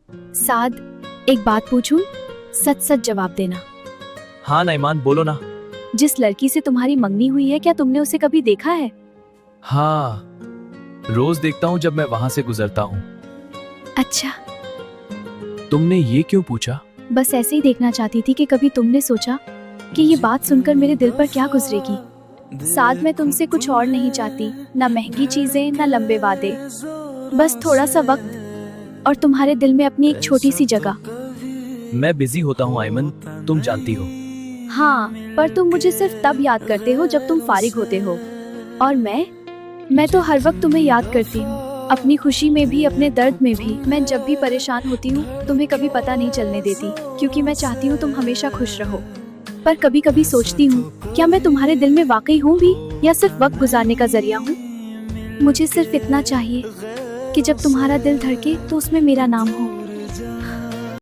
साद, एक बात पूछूं? सच सच जवाब देना। हाँ नईमान, बोलो ना। जिस लड़की से तुम्हारी मंगनी हुई है, क्या तुमने उसे कभी देखा है? हाँ, रोज देखता हूँ जब मैं वहां से गुजरता हूँ। अच्छा, तुमने ये क्यों पूछा? बस ऐसे ही देखना चाहती थी कि कभी तुमने सोचा कि ये बात सुनकर मेरे दिल पर क्या गुजरेगी। साद, मैं तुमसे कुछ और नहीं चाहती, ना महंगी चीजें, ना लंबे वादे, बस थोड़ा सा वक्त और तुम्हारे दिल में अपनी एक छोटी सी जगह। मैं बिजी होता हूँ आयमन, तुम जानती हो। हाँ, पर तुम मुझे सिर्फ तब याद करते हो जब तुम फारिग होते हो, और मैं तो हर वक्त तुम्हें याद करती हूँ, अपनी खुशी में भी, अपने दर्द में भी। मैं जब भी परेशान होती हूँ तुम्हें कभी पता नहीं चलने देती, क्योंकि मैं चाहती हूँ तुम हमेशा खुश रहो। पर कभी कभी सोचती हूँ, क्या मैं तुम्हारे दिल में वाकई हूँ भी, या सिर्फ वक्त गुजारने का जरिया हूँ? मुझे सिर्फ इतना चाहिए कि जब तुम्हारा दिल धड़के तो उसमें मेरा नाम हो।